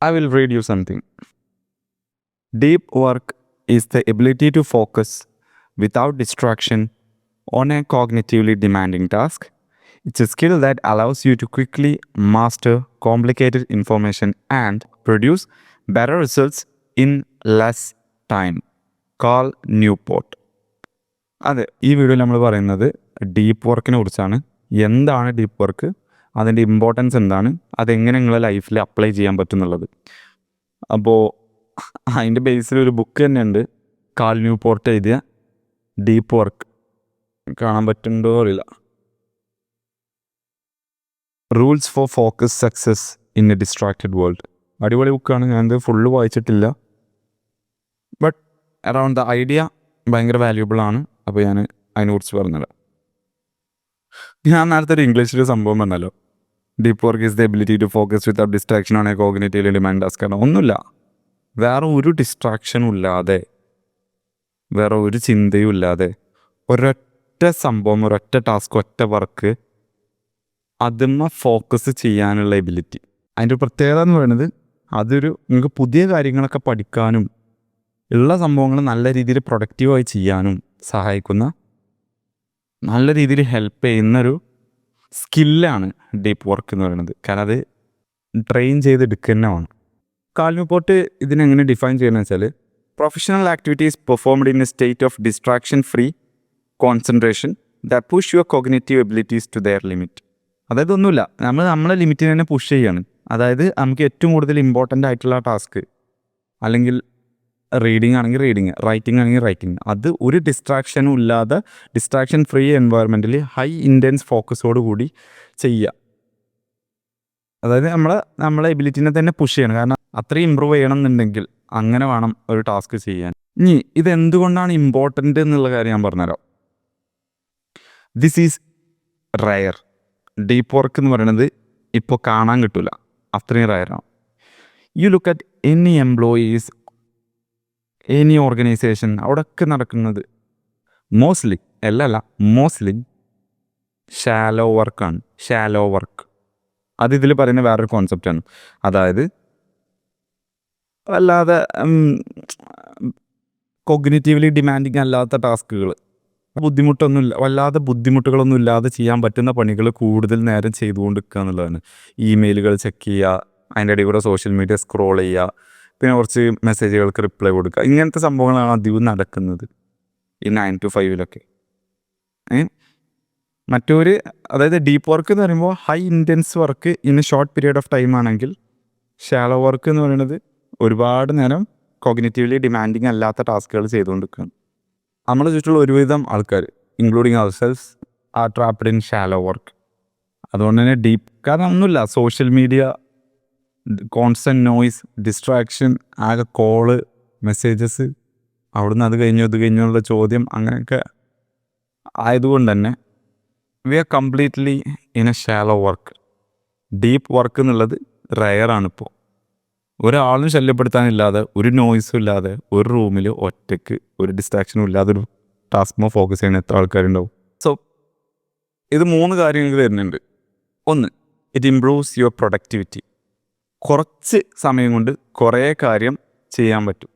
I will read you something. Deep work is the ability to focus without distraction on a cognitively demanding task. It's a skill that allows you to quickly master complicated information and produce better results in less time. Cal Newport. അതെ, ഈ വീഡിയോയിൽ നമ്മൾ പറയുന്നത് deep വർക്കിനെ കുറിച്ചാണ്. എന്താണ് deep work, അതിൻ്റെ importance എന്താണ്, അതെങ്ങനെ നിങ്ങളെ ലൈഫിൽ അപ്ലൈ ചെയ്യാൻ പറ്റുന്നുള്ളത്. അപ്പോൾ അതിൻ്റെ ബേസിൽ ഒരു ബുക്ക് തന്നെ ഉണ്ട്, കാൾ ന്യൂപോർട്ട് എഴുതിയ ഡീപ്പ് വർക്ക്. കാണാൻ പറ്റുന്നുണ്ടോ അറിയില്ല. Rules for focus success in A distracted world. അടിപൊളി ബുക്കാണ്. ഞാനത് ഫുള്ള് വായിച്ചിട്ടില്ല, ബട്ട് അറൗണ്ട് ദ ഐഡിയ ഭയങ്കര വാല്യൂബിൾ ആണ്. അപ്പോൾ ഞാൻ അതിനെക്കുറിച്ച് പറഞ്ഞുതരാം. ഞാൻ നേരത്തെ ഒരു ഇംഗ്ലീഷിൽ സംഭവം പറഞ്ഞല്ലോ, deep work is the ability to focus without distraction ആണ് കോഗ്നിറ്റീവ്ലി ഡിമാൻഡ് ടാസ്ക്. കാരണം ഒന്നുമില്ല, വേറെ ഒരു ഡിസ്ട്രാക്ഷനും ഇല്ലാതെ, വേറെ ഒരു ചിന്തയും ഇല്ലാതെ ഒരൊറ്റ സംഭവം, ഒരൊറ്റ ടാസ്ക്, ഒറ്റ വർക്ക് അതിന്മ ഫോക്കസ് ചെയ്യാനുള്ള എബിലിറ്റി. അതിൻ്റെ ഒരു പ്രത്യേകത എന്ന് പറയുന്നത്, അതൊരു നിങ്ങൾക്ക് പുതിയ കാര്യങ്ങളൊക്കെ പഠിക്കാനും ഉള്ള സംഭവങ്ങൾ നല്ല രീതിയിൽ പ്രൊഡക്റ്റീവായി ചെയ്യാനും സഹായിക്കുന്ന, നല്ല രീതിയിൽ ഹെൽപ്പ് ചെയ്യുന്നൊരു സ്കില്ലാണ് ഡീപ്പ് വർക്ക് എന്ന് പറയുന്നത്. കാരണം അത് ട്രെയിൻ ചെയ്തെടുക്കുന്നതാണ്. കാൾ ന്യൂപോർട്ട് ഇതിനെങ്ങനെ ഡിഫൈൻ ചെയ്യുന്നത് വെച്ചാൽ, professional activities performed in a state of distraction free concentration that push your cognitive abilities to their limit. അതായത് ഒന്നുമില്ല, നമ്മളെ ലിമിറ്റിനെ തന്നെ പുഷ് ചെയ്യാണ്. അതായത് നമുക്ക് ഏറ്റവും കൂടുതൽ ഇമ്പോർട്ടൻ്റ് ആയിട്ടുള്ള ടാസ്ക്, അല്ലെങ്കിൽ റീഡിങ് ആണെങ്കിൽ റീഡിങ്, റൈറ്റിംഗ് ആണെങ്കിൽ റൈറ്റിംഗ്, അത് ഒരു ഡിസ്ട്രാക്ഷനും ഇല്ലാതെ ഡിസ്ട്രാക്ഷൻ ഫ്രീ എൻവയറമെൻറ്റിൽ ഹൈ ഇൻറ്റൻസ് ഫോക്കസോട് കൂടി ചെയ്യുക. അതായത് നമ്മളെ എബിലിറ്റിനെ തന്നെ പുഷ് ചെയ്യണം. കാരണം അത്രയും ഇമ്പ്രൂവ് ചെയ്യണം എന്നുണ്ടെങ്കിൽ അങ്ങനെ വേണം ഒരു ടാസ്ക് ചെയ്യാൻ. ഇനി ഇതെന്തുകൊണ്ടാണ് ഇമ്പോർട്ടൻ്റ് എന്നുള്ള കാര്യം ഞാൻ പറഞ്ഞുതരാം. This is rare. Deep work എന്ന് പറയുന്നത് ഇപ്പോൾ കാണാൻ കിട്ടില്ല, അത്രയും റയറാണ്. You look at any employees, any organisation, അവിടെയൊക്കെ നടക്കുന്നത് മോസ്റ്റ്ലി ഷാലോ വർക്കാണ്. ഷാലോ വർക്ക് അത് ഇതിൽ പറയുന്ന വേറൊരു കോൺസെപ്റ്റാണ്. അതായത് വല്ലാതെ കോഗ്നിറ്റീവ്ലി ഡിമാൻഡിങ് അല്ലാത്ത ടാസ്കുകൾ, വല്ലാതെ ബുദ്ധിമുട്ടുകളൊന്നും ഇല്ലാതെ ചെയ്യാൻ പറ്റുന്ന പണികൾ കൂടുതൽ നേരം ചെയ്തുകൊണ്ടിരിക്കുക എന്നുള്ളതാണ്. ഇമെയിലുകൾ ചെക്ക് ചെയ്യുക, അതിൻ്റെ ഇടയിൽ കൂടെ സോഷ്യൽ മീഡിയ സ്ക്രോൾ ചെയ്യുക, പിന്നെ കുറച്ച് മെസ്സേജുകൾക്ക് റിപ്ലൈ കൊടുക്കുക, ഇങ്ങനത്തെ സംഭവങ്ങളാണ് അധികം നടക്കുന്നത് ഈ 9 to 5 മറ്റൊരു, അതായത് ഡീപ്പ് വർക്ക് എന്ന് പറയുമ്പോൾ high intense work in a short period of time ആണെങ്കിൽ, ഷാലോ വർക്ക് എന്ന് പറയുന്നത് ഒരുപാട് നേരം കോഗ്നിറ്റീവ്ലി ഡിമാൻഡിങ് അല്ലാത്ത ടാസ്കുകൾ ചെയ്തുകൊണ്ടിരിക്കുകയാണ്. നമ്മളെ ചുറ്റുള്ള ഒരുവിധം ആൾക്കാർ, including ourselves, are trapped in shallow work. അതുകൊണ്ട് തന്നെ ഡീപ്പ്, കാരണം ഒന്നുമില്ല, social media, constant noise, distraction, ആകെ കോള്, മെസ്സേജസ്, അവിടുന്ന് അത് കഴിഞ്ഞു ഇത് കഴിഞ്ഞുള്ള ചോദ്യം, അങ്ങനെയൊക്കെ ആയതുകൊണ്ട് തന്നെ we are completely in a shallow work. Deep work എന്നുള്ളത് റയറാണിപ്പോൾ. ഒരാളും ശല്യപ്പെടുത്താനില്ലാതെ, ഒരു നോയ്സും ഇല്ലാതെ, ഒരു റൂമിൽ ഒറ്റയ്ക്ക്, ഒരു ഡിസ്ട്രാക്ഷനും ഇല്ലാതെ ഒരു ടാസ്ക്മോ ഫോക്കസ് ചെയ്യുന്ന എത്ര ആൾക്കാരുണ്ടാവും. സോ ഇത് 3 കാര്യങ്ങൾ വരുന്നുണ്ട്. ഒന്ന്, ഇറ്റ് ഇംപ്രൂവ്സ് യുവർ പ്രൊഡക്ടിവിറ്റി. കുറച്ച് സമയം കൊണ്ട് കുറേ കാര്യം ചെയ്യാൻ പറ്റും.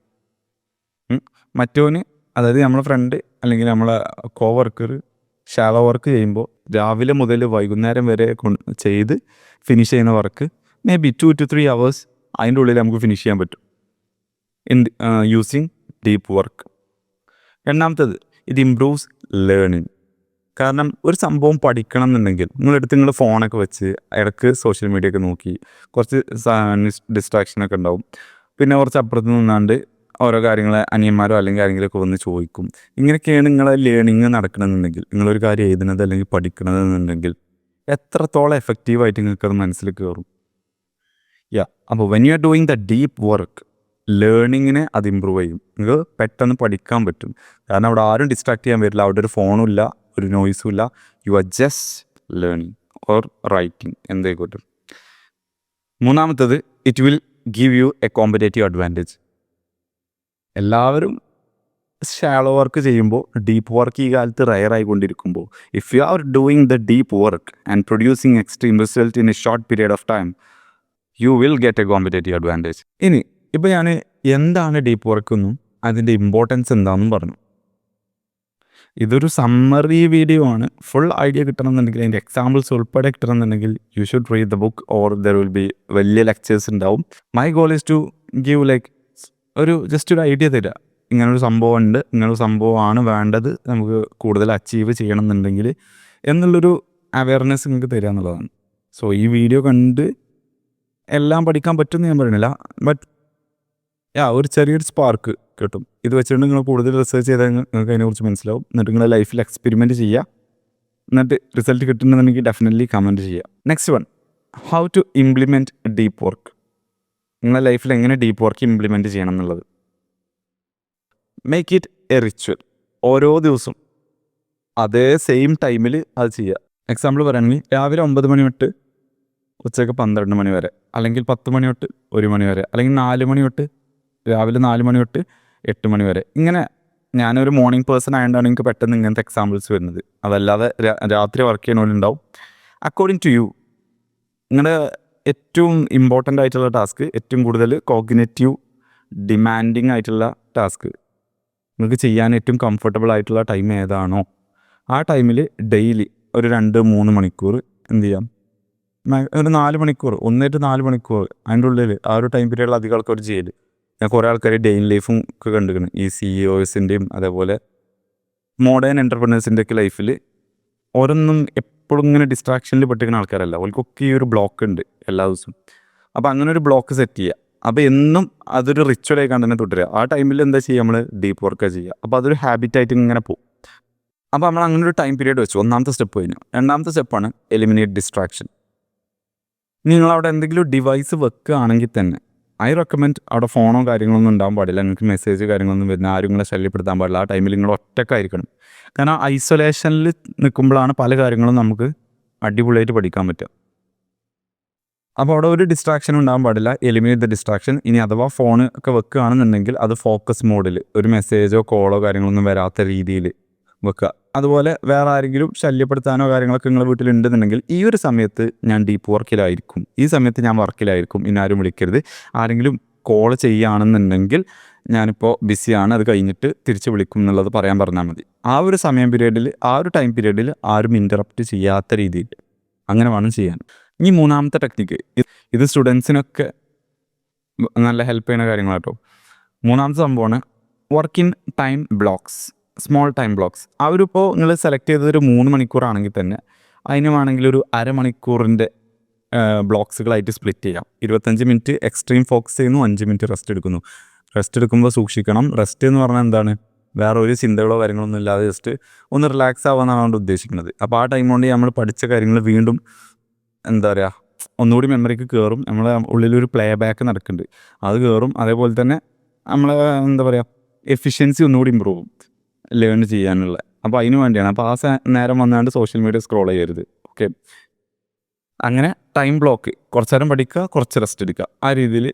മറ്റോന്, അതായത് നമ്മളെ ഫ്രണ്ട് അല്ലെങ്കിൽ നമ്മളെ കോ വർക്കർ ഷാലോ വർക്ക് ചെയ്യുമ്പോൾ രാവിലെ മുതൽ വൈകുന്നേരം വരെ ചെയ്ത് ഫിനിഷ് ചെയ്യുന്ന work may be 2 to 3 hours അതിൻ്റെ ഉള്ളിൽ നമുക്ക് ഫിനിഷ് ചെയ്യാൻ പറ്റും യൂസിങ് ഡീപ്പ് വർക്ക്. രണ്ടാമത്തത്, ഇത് ഇംപ്രൂവ്സ് ലേണിങ്. കാരണം ഒരു സംഭവം പഠിക്കണം എന്നുണ്ടെങ്കിൽ നിങ്ങൾ ഫോണൊക്കെ വെച്ച് ഇടയ്ക്ക് സോഷ്യൽ മീഡിയ ഒക്കെ നോക്കി, കുറച്ച് ഡിസ്ട്രാക്ഷനൊക്കെ ഉണ്ടാവും. പിന്നെ കുറച്ച് അപ്പുറത്ത് നിന്നാണ്ട് ഓരോ കാര്യങ്ങൾ അനിയന്മാരോ അല്ലെങ്കിൽ ആരെങ്കിലുമൊക്കെ വന്ന് ചോദിക്കും. ഇങ്ങനെയൊക്കെയാണ് നിങ്ങളെ ലേണിങ് നടക്കണമെന്നുണ്ടെങ്കിൽ, നിങ്ങളൊരു കാര്യം എഴുതുന്നത് അല്ലെങ്കിൽ പഠിക്കണമെന്നുണ്ടെങ്കിൽ എത്രത്തോളം എഫക്റ്റീവായിട്ട് നിങ്ങൾക്കത് മനസ്സിൽ കയറും. അപ്പോൾ when you are doing the deep work, ലേണിങ്ങിനെ അത് ഇമ്പ്രൂവ് ചെയ്യും. നിങ്ങൾക്ക് പെട്ടെന്ന് പഠിക്കാൻ പറ്റും. കാരണം അവിടെ ആരും ഡിസ്ട്രാക്ട് ചെയ്യാൻ വരില്ല, അവിടെ ഒരു ഫോണും ഇല്ല, ഒരു നോയ്സും ഇല്ല. You are just learning or writing, എന്തായിക്കോട്ടെ. മൂന്നാമത്തത്, it will give you a competitive advantage. എല്ലാവരും ഷാലോ വർക്ക് ചെയ്യുമ്പോൾ ഡീപ്പ് വർക്ക് ഈ കാലത്ത് റയറായിക്കൊണ്ടിരിക്കുമ്പോൾ, if you are doing the deep work and producing extreme result in a short period of time, you will get a competitive advantage. ഇനി ഇപ്പോൾ ഞാൻ എന്താണ് deep work എന്നും അതിൻ്റെ ഇമ്പോർട്ടൻസ് എന്താണെന്നും പറഞ്ഞു. ഇതൊരു സമ്മറി വീഡിയോ ആണ്. ഫുൾ ഐഡിയ കിട്ടണമെന്നുണ്ടെങ്കിൽ അതിൻ്റെ എക്സാമ്പിൾസ് ഉൾപ്പെടെ കിട്ടണമെന്നുണ്ടെങ്കിൽ you should read the book or there will be വലിയ ലെക്ചേഴ്സ് ഉണ്ടാവും. My goal is to give like just ഒരു ഐഡിയ തരിക. ഇങ്ങനൊരു സംഭവം ഉണ്ട്, ഇങ്ങനൊരു സംഭവമാണ് വേണ്ടത് നമുക്ക് കൂടുതൽ അച്ചീവ് ചെയ്യണം എന്നുണ്ടെങ്കിൽ എന്നുള്ളൊരു അവയർനെസ് നിങ്ങൾക്ക് തരിക എന്നുള്ളതാണ്. സോ ഈ വീഡിയോ കണ്ട് എല്ലാം പഠിക്കാൻ പറ്റുമെന്ന് ഞാൻ പറയുന്നില്ല, ബട്ട് ഒരു ചെറിയൊരു സ്പാർക്ക് കിട്ടും. ഇത് വെച്ചിട്ട് നിങ്ങൾ കൂടുതൽ റിസർച്ച് ചെയ്താൽ നിങ്ങൾക്ക് അതിനെക്കുറിച്ച് മനസ്സിലാവും. എന്നിട്ട് നിങ്ങളുടെ ലൈഫിൽ എക്സ്പെരിമെൻറ്റ് ചെയ്യുക. എന്നിട്ട് റിസൾട്ട് കിട്ടുന്നുണ്ടെങ്കിൽ ഡെഫിനറ്റ്ലി കമൻറ്റ് ചെയ്യുക. Next one, how to implement deep work. നിങ്ങളുടെ ലൈഫിൽ എങ്ങനെ ഡീപ്പ് വർക്ക് ഇംപ്ലിമെൻറ്റ് ചെയ്യണം എന്നുള്ളത്. Make it a ritual. ഓരോ ദിവസവും അതേ സെയിം ടൈമിൽ അത് ചെയ്യുക. എക്സാമ്പിൾ പറയുകയാണെങ്കിൽ രാവിലെ 9 മണി തൊട്ട് ഉച്ചയ്ക്ക് 12 മണി വരെ, അല്ലെങ്കിൽ 10 മണി തൊട്ട് 1 മണി വരെ, അല്ലെങ്കിൽ 4 മണി തൊട്ട് രാവിലെ 4 മണി തൊട്ട് 8 മണി വരെ. ഇങ്ങനെ ഞാനൊരു മോർണിംഗ് പേഴ്സൺ ആയതുകൊണ്ടാണ് എനിക്ക് പെട്ടെന്ന് ഇങ്ങനത്തെ എക്സാമ്പിൾസ് വരുന്നത്. അതല്ലാതെ രാത്രി വർക്ക് ചെയ്യണവരുണ്ടാവും. അക്കോർഡിംഗ് ടു യു, നിങ്ങളുടെ ഏറ്റവും ഇമ്പോർട്ടൻ്റ് ആയിട്ടുള്ള ടാസ്ക്, ഏറ്റവും കൂടുതൽ കോഗ്നിറ്റീവ് ഡിമാൻഡിങ് ആയിട്ടുള്ള ടാസ്ക്, നിങ്ങൾക്ക് ചെയ്യാൻ ഏറ്റവും കംഫർട്ടബിൾ ആയിട്ടുള്ള ടൈം ഏതാണോ ആ ടൈമിൽ ഡെയിലി ഒരു 2-3 മണിക്കൂർ എന്ത് ചെയ്യാം, ഒരു 4 മണിക്കൂർ, 1-4 മണിക്കൂർ അതിൻ്റെ ഉള്ളിൽ ആ ഒരു ടൈം പീരീഡിൽ അധികം ആൾക്കാർ ചെയ്യൽ. ഞാൻ കുറേ ആൾക്കാർ ഡെയിൻ ലൈഫും ഒക്കെ കണ്ടുക്കണം. ഈ CEOസിൻ്റെയും അതേപോലെ മോഡേൺ എൻ്റർപ്രനേഴ്സിൻ്റെ ഒക്കെ ലൈഫിൽ ഓരോന്നും എപ്പോഴും ഇങ്ങനെ ഡിസ്ട്രാക്ഷനിൽ പെട്ടിരിക്കുന്ന ആൾക്കാരല്ല. അവർക്കൊക്കെ ഈ ഒരു ബ്ലോക്ക് ഉണ്ട് എല്ലാ ദിവസവും. അപ്പോൾ അങ്ങനെ ഒരു ബ്ലോക്ക് സെറ്റ് ചെയ്യുക. അപ്പോൾ എന്നും അതൊരു റിച്വലായി കണ്ട് തന്നെ തുടരുക. ആ ടൈമിൽ എന്താ ചെയ്യുക, നമ്മൾ ഡീപ്പ് വർക്ക് ചെയ്യുക. അപ്പോൾ അതൊരു ഹാബിറ്റായിട്ട് ഇങ്ങനെ പോകും. അപ്പോൾ നമ്മൾ അങ്ങനെ ഒരു ടൈം പീരീഡ് വെച്ചു. ഒന്നാമത്തെ സ്റ്റെപ്പ് കഴിഞ്ഞു. രണ്ടാമത്തെ സ്റ്റെപ്പാണ് എലിമിനേറ്റ് ഡിസ്ട്രാക്ഷൻ. നിങ്ങളവിടെ എന്തെങ്കിലും ഡിവൈസ് വെക്കുകയാണെങ്കിൽ തന്നെ ഐ റെക്കമെൻഡ് അവിടെ ഫോണോ കാര്യങ്ങളൊന്നും ഉണ്ടാകാൻ പാടില്ല. നിങ്ങൾക്ക് മെസ്സേജ് കാര്യങ്ങളൊന്നും വരുന്ന ആരും നിങ്ങളെ ശല്യപ്പെടുത്താൻ പാടില്ല. ആ ടൈമിൽ നിങ്ങൾ ഒറ്റക്കായിരിക്കണം. കാരണം ഐസൊലേഷനിൽ നിൽക്കുമ്പോഴാണ് പല കാര്യങ്ങളും നമുക്ക് അടിപൊളിയായിട്ട് പഠിക്കാൻ പറ്റുക. അപ്പോൾ അവിടെ ഒരു ഡിസ്ട്രാക്ഷനും ഉണ്ടാകാൻ പാടില്ല. Eliminate the distraction. ഇനി അഥവാ ഫോൺ ഒക്കെ വെക്കുകയാണെന്നുണ്ടെങ്കിൽ അത് ഫോക്കസ് മോഡിൽ, ഒരു മെസ്സേജോ കോളോ കാര്യങ്ങളൊന്നും വരാത്ത രീതിയിൽ വെക്കുക. അതുപോലെ വേറെ ആരെങ്കിലും ശല്യപ്പെടുത്താനോ കാര്യങ്ങളൊക്കെ നിങ്ങളുടെ വീട്ടിലുണ്ടെന്നുണ്ടെങ്കിൽ ഈ ഒരു സമയത്ത് ഞാൻ ഡീപ്പ് വർക്കിലായിരിക്കും, ഈ സമയത്ത് ഞാൻ വർക്കിലായിരിക്കും, ഇനി ആരും വിളിക്കരുത്. ആരെങ്കിലും കോൾ ചെയ്യുകയാണെന്നുണ്ടെങ്കിൽ ഞാനിപ്പോൾ ബിസിയാണ്, അത് കഴിഞ്ഞിട്ട് തിരിച്ച് വിളിക്കും എന്നുള്ളത് പറഞ്ഞാൽ മതി. ആ ഒരു സമയം പീരീഡിൽ, ആ ഒരു ടൈം പീരീഡിൽ ആരും ഇൻ്ററപ്റ്റ് ചെയ്യാത്ത രീതിയിൽ അങ്ങനെ വേണം ചെയ്യാൻ. ഇനി മൂന്നാമത്തെ ടെക്നിക്ക്, ഇത് സ്റ്റുഡൻസിനൊക്കെ നല്ല ഹെൽപ്പ് ചെയ്യുന്ന കാര്യങ്ങളാട്ടോ. മൂന്നാമത്തെ സംഭവമാണ് work in time blocks, small time blocks. അവരിപ്പോൾ നിങ്ങൾ സെലക്ട് ചെയ്തതൊരു 3 മണിക്കൂറാണെങ്കിൽ തന്നെ അതിന് വേണമെങ്കിൽ ഒരു അരമണിക്കൂറിൻ്റെ ബ്ലോക്സുകളായിട്ട് സ്പ്ലിറ്റ് ചെയ്യാം. 25 മിനിറ്റ് എക്സ്ട്രീം ഫോക്കസ് ചെയ്യുന്നു, 5 മിനിറ്റ് റെസ്റ്റ് എടുക്കുന്നു. റെസ്റ്റ് എടുക്കുമ്പോൾ സൂക്ഷിക്കണം. റെസ്റ്റ് എന്ന് പറഞ്ഞാൽ എന്താണ്, വേറെ ഒരു ചിന്തകളോ കാര്യങ്ങളൊന്നും ഇല്ലാതെ ജസ്റ്റ് ഒന്ന് റിലാക്സ് ആവാമെന്നാണ് അതുകൊണ്ട് ഉദ്ദേശിക്കുന്നത്. അപ്പോൾ ആ ടൈം കൊണ്ട് നമ്മൾ പഠിച്ച കാര്യങ്ങൾ വീണ്ടും എന്താ പറയുക, ഒന്നുകൂടി മെമ്മറിക്ക് കയറും. നമ്മളെ ഉള്ളിലൊരു പ്ലേ ബാക്ക് നടക്കുന്നുണ്ട്, അത് കയറും. അതേപോലെ തന്നെ നമ്മളെ എന്താ പറയുക, എഫിഷ്യൻസി ഒന്നുകൂടി ഇമ്പ്രൂവ് ആവും ലേൺ ചെയ്യാനുള്ള. അപ്പോൾ അതിന് വേണ്ടിയാണ്. അപ്പോൾ ആ നേരം വന്നാണ്ട് സോഷ്യൽ മീഡിയ സ്ക്രോൾ ചെയ്യരുത്. ഓക്കെ, അങ്ങനെ ടൈം ബ്ലോക്ക്, കുറച്ച് നേരം പഠിക്കുക, കുറച്ച് റെസ്റ്റ് എടുക്കുക. ആ രീതിയിൽ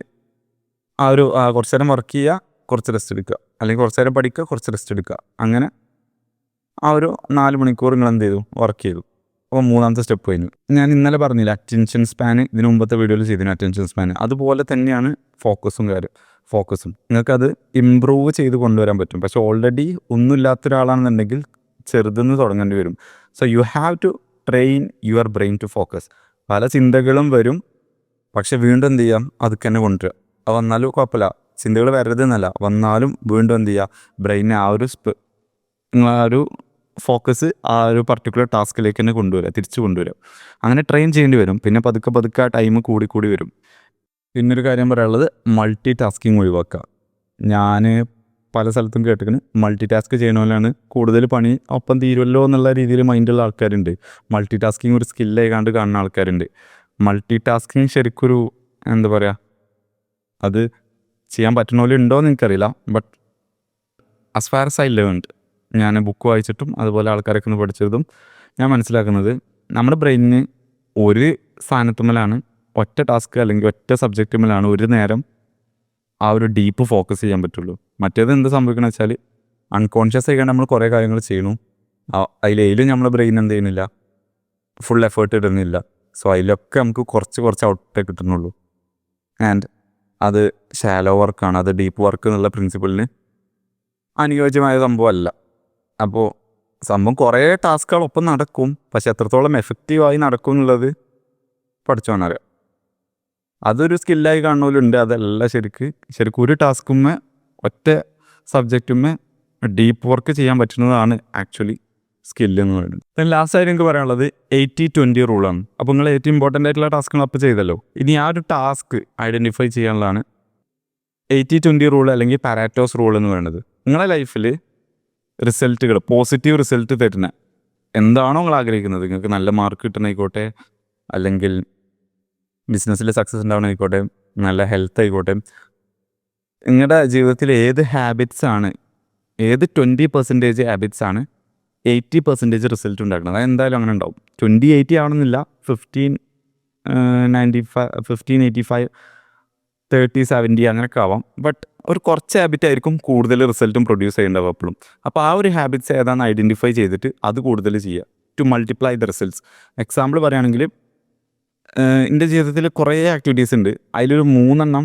കുറച്ച് നേരം വർക്ക് ചെയ്യുക, കുറച്ച് റെസ്റ്റ് എടുക്കുക, അല്ലെങ്കിൽ കുറച്ച് നേരം പഠിക്കുക, കുറച്ച് റെസ്റ്റ് എടുക്കുക. അങ്ങനെ ആ ഒരു 4 മണിക്കൂർ നിങ്ങൾ എന്ത് ചെയ്തു, വർക്ക് ചെയ്തു. അപ്പോൾ മൂന്നാമത്തെ സ്റ്റെപ്പ് കഴിഞ്ഞു. ഞാൻ ഇന്നലെ പറഞ്ഞില്ല അറ്റൻഷൻ സ്പാന്, ഇതിന് മുമ്പത്തെ വീഡിയോയിൽ ചെയ്തിരുന്നു അറ്റൻഷൻ സ്പാന്. അതുപോലെ തന്നെയാണ് ഫോക്കസും നിങ്ങൾക്കത് ഇമ്പ്രൂവ് ചെയ്ത് കൊണ്ടുവരാൻ പറ്റും. പക്ഷെ ഓൾറെഡി ഒന്നുമില്ലാത്ത ഒരാളാണെന്നുണ്ടെങ്കിൽ ചെറുതെന്ന് തുടങ്ങേണ്ടി വരും. So you have to train your brain to focus. പല ചിന്തകളും വരും, പക്ഷെ വീണ്ടും എന്ത് ചെയ്യാം, അതൊക്കെ തന്നെ കൊണ്ടുവരിക. അത് വന്നാലും കുഴപ്പമില്ല, ചിന്തകൾ വരരുതെന്നല്ല, വന്നാലും വീണ്ടും എന്ത് ചെയ്യുക, ബ്രെയിനെ ആ ഒരു ഫോക്കസ് ആ ഒരു പർട്ടിക്കുലർ ടാസ്കിലേക്ക് തന്നെ തിരിച്ചു കൊണ്ടുവരിക. അങ്ങനെ ട്രെയിൻ ചെയ്യേണ്ടി വരും. പിന്നെ പതുക്കെ ആ ടൈം കൂടി വരും. പിന്നൊരു കാര്യം പറയാനുള്ളത്, മൾട്ടി ടാസ്കിങ് ഒഴിവാക്കുക. ഞാൻ പല സ്ഥലത്തും കേട്ടിരിക്കുന്നു, മൾട്ടി ടാസ്ക് ചെയ്യണമല്ലാണ് കൂടുതൽ പണി ഒപ്പം തീരുമല്ലോ എന്നുള്ള രീതിയിൽ മൈൻഡുള്ള ആൾക്കാരുണ്ട്. മൾട്ടി ടാസ്കിങ് ഒരു സ്കില്ലായിക്കാണ്ട് കാണുന്ന ആൾക്കാരുണ്ട്. മൾട്ടി ടാസ്കിങ് ശരിക്കൊരു എന്താ പറയുക, അത് ചെയ്യാൻ പറ്റുന്ന പോലെ ഉണ്ടോ എന്ന് എനിക്കറിയില്ല. But as far as I learned, ഞാൻ ബുക്ക് വായിച്ചിട്ടും അതുപോലെ ആൾക്കാരൊക്കെ ഒന്ന് പഠിച്ചതും ഞാൻ മനസ്സിലാക്കുന്നത്, നമ്മുടെ ബ്രെയിനിന് ഒരു സ്ഥാനത്തുമ്മലാണ്, ഒറ്റ ടാസ്ക് അല്ലെങ്കിൽ ഒറ്റ സബ്ജക്റ്റുമ്മലാണ് ഒരു നേരം ആ ഒരു ഡീപ്പ് ഫോക്കസ് ചെയ്യാൻ പറ്റുള്ളൂ. മറ്റേത് എന്ത് സംഭവിക്കണമെന്ന് വെച്ചാൽ അൺകോൺഷ്യസ് ആയിക്കാണ്ട് നമ്മൾ കുറേ കാര്യങ്ങൾ ചെയ്യണു, അതിലേലും നമ്മുടെ ബ്രെയിൻ എന്ത് ചെയ്യുന്നില്ല, ഫുൾ എഫേർട്ട് ഇടുന്നില്ല. സോ അതിലൊക്കെ നമുക്ക് കുറച്ച് ഔട്ടേ കിട്ടുന്നുള്ളൂ. ആൻഡ് അത് ഷാലോ വർക്കാണ്, അത് ഡീപ്പ് വർക്ക് എന്നുള്ള പ്രിൻസിപ്പിളിന് അനുയോജ്യമായ സംഭവമല്ല. അപ്പോൾ സംഭവം കുറേ ടാസ്കുകളൊപ്പം നടക്കും, പക്ഷെ എത്രത്തോളം എഫക്റ്റീവായി നടക്കും എന്നുള്ളത് പഠിച്ചോന്നറിയാം. അതൊരു സ്കില്ലായി കാണുന്നവരുണ്ട്. അതല്ല ശരിക്കും ഒരു ടാസ്കുമ്മേ ഒറ്റ സബ്ജക്റ്റുമ്മേ ഡീപ്പ് വർക്ക് ചെയ്യാൻ പറ്റുന്നതാണ് ആക്ച്വലി സ്കില്ല് എന്ന് പറയുന്നത്. then ലാസ്റ്റ് ആയിട്ട് എനിക്ക് പറയാനുള്ളത് 80-20 റൂളാണ്. അപ്പോൾ നിങ്ങൾ ഏറ്റവും ഇമ്പോർട്ടൻ്റ് ആയിട്ടുള്ള ടാസ്കുകൾ അപ്പോൾ ചെയ്തല്ലോ, ഇനി ആ ഒരു ടാസ്ക് ഐഡൻറ്റിഫൈ ചെയ്യാനുള്ളതാണ് 80-20 റൂൾ അല്ലെങ്കിൽ പാരാറ്റോസ് റൂൾ എന്ന് പറയുന്നത്. നിങ്ങളുടെ ലൈഫിൽ റിസൾട്ടുകൾ, പോസിറ്റീവ് റിസൾട്ട് തരുന്ന എന്താണോ നിങ്ങൾ ആഗ്രഹിക്കുന്നത്, നിങ്ങൾക്ക് നല്ല മാർക്ക് കിട്ടണമായിക്കോട്ടെ, അല്ലെങ്കിൽ ബിസിനസ്സിൽ സക്സസ് ഉണ്ടാവണമായിക്കോട്ടെ, നല്ല ഹെൽത്ത് ആയിക്കോട്ടെ, നിങ്ങളുടെ ജീവിതത്തിൽ ഏത് ഹാബിറ്റ്സാണ്, ഏത് 20% ഹാബിറ്റ്സ് ആണ് 80% റിസൾട്ട് ഉണ്ടാക്കുന്നത്, അത് എന്തായാലും അങ്ങനെ ഉണ്ടാവും. 20-80 ആവണമെന്നില്ല, 15-85 30-70 അങ്ങനെയൊക്കെ ആവാം. ബട്ട് ഒരു കുറച്ച് ഹാബിറ്റ് ആയിരിക്കും കൂടുതൽ റിസൾട്ടും പ്രൊഡ്യൂസ് ചെയ്യേണ്ടത് എപ്പോഴും. അപ്പോൾ ആ ഒരു ഹാബിറ്റ്സ് ഏതാണെന്ന് ഐഡൻറ്റിഫൈ ചെയ്തിട്ട് അത് കൂടുതൽ ചെയ്യുക to multiply the results. Example പറയുകയാണെങ്കിൽ എൻ്റെ ജീവിതത്തിൽ കുറേ ആക്ടിവിറ്റീസ് ഉണ്ട്. അതിലൊരു 3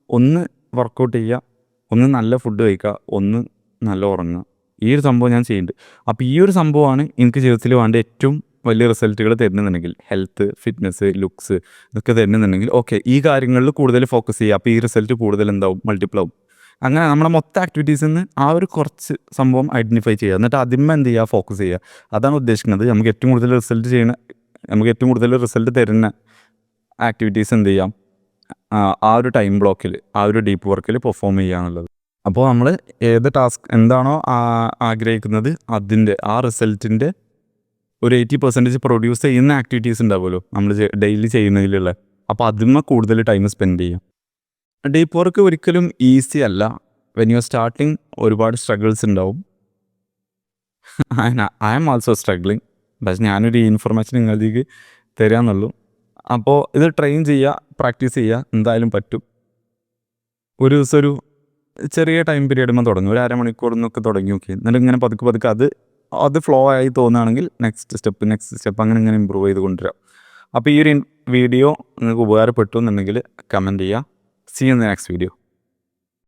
ഒന്ന് വർക്കൗട്ട് ചെയ്യുക, ഒന്ന് നല്ല ഫുഡ് കഴിക്കുക, ഒന്ന് നല്ല ഉറങ്ങുക. ഈ ഒരു സംഭവം ഞാൻ ചെയ്യുന്നുണ്ട്. അപ്പോൾ ഈ ഒരു സംഭവമാണ് എനിക്ക് ജീവിതത്തിൽ വേണ്ട ഏറ്റവും വലിയ റിസൾട്ടുകൾ തരുന്നുണ്ടെങ്കിൽ, ഹെൽത്ത്, ഫിറ്റ്നസ്, ലുക്സ് ഇതൊക്കെ തരുന്നുണ്ടെങ്കിൽ ഓക്കെ, ഈ കാര്യങ്ങളിൽ കൂടുതൽ ഫോക്കസ് ചെയ്യുക. അപ്പോൾ ഈ റിസൾട്ട് കൂടുതൽ എന്താവും, മൾട്ടിപ്പിൾ ആവും. അങ്ങനെ നമ്മുടെ മൊത്തം ആക്ടിവിറ്റീസിൽ നിന്ന് ആ ഒരു കുറച്ച് സംഭവം ഐഡൻറ്റിഫൈ ചെയ്യുക, എന്നിട്ട് അതിന്മേൽ എന്ത് ചെയ്യുക, ഫോക്കസ് ചെയ്യുക. അതാണ് ഉദ്ദേശിക്കുന്നത്. നമുക്ക് ഏറ്റവും കൂടുതൽ റിസൾട്ട് തരുന്ന ആക്ടിവിറ്റീസ് എന്ത് ചെയ്യാം, ആ ഒരു ടൈം ബ്ലോക്കിൽ, ആ ഒരു ഡീപ്പ് വർക്കിൽ പെർഫോം ചെയ്യുക എന്നുള്ളത്. അപ്പോൾ നമ്മൾ ഏത് ടാസ്ക് എന്താണോ ആഗ്രഹിക്കുന്നത് അതിൻ്റെ ആ റിസൾട്ടിൻ്റെ ഒരു 80% പ്രൊഡ്യൂസ് ചെയ്യുന്ന ആക്ടിവിറ്റീസ് ഉണ്ടാവുമല്ലോ നമ്മൾ ഡെയിലി ചെയ്യുന്നതിലുള്ള, അപ്പോൾ അതിന്മേൽ കൂടുതൽ ടൈം സ്പെൻഡ് ചെയ്യാം. ഡീപ്പ് വർക്ക് ഒരിക്കലും ഈസി അല്ല. വെൻ യു ആർ സ്റ്റാർട്ടിങ് ഒരുപാട് സ്ട്രഗിൾസ് ഉണ്ടാവും. ഐ ആം ഓൾസോ സ്ട്രഗ്ലിങ്, പക്ഷെ ഞാനൊരു ഇൻഫർമേഷൻ നിങ്ങളിലേക്ക് തരാമെന്നുള്ളൂ. അപ്പോൾ ഇത് ട്രെയിൻ ചെയ്യുക, പ്രാക്ടീസ് ചെയ്യുക, എന്തായാലും പറ്റും. ഒരു ദിവസം ഒരു ചെറിയ ടൈം പീരീഡുമ്പോൾ തുടങ്ങും, ഒരു അരമണിക്കൂർ എന്നൊക്കെ തുടങ്ങി നോക്കി, എന്നിട്ട് ഇങ്ങനെ പതുക്കെ അത് ഫ്ലോ ആയി തോന്നുകയാണെങ്കിൽ നെക്സ്റ്റ് സ്റ്റെപ്പ് അങ്ങനെ ഇമ്പ്രൂവ് ചെയ്ത് കൊണ്ടുവരാം. അപ്പോൾ ഈ ഒരു വീഡിയോ നിങ്ങൾക്ക് ഉപകാരപ്പെട്ടു എന്നുണ്ടെങ്കിൽ കമൻറ്റ് ചെയ്യുക. See you in the next video.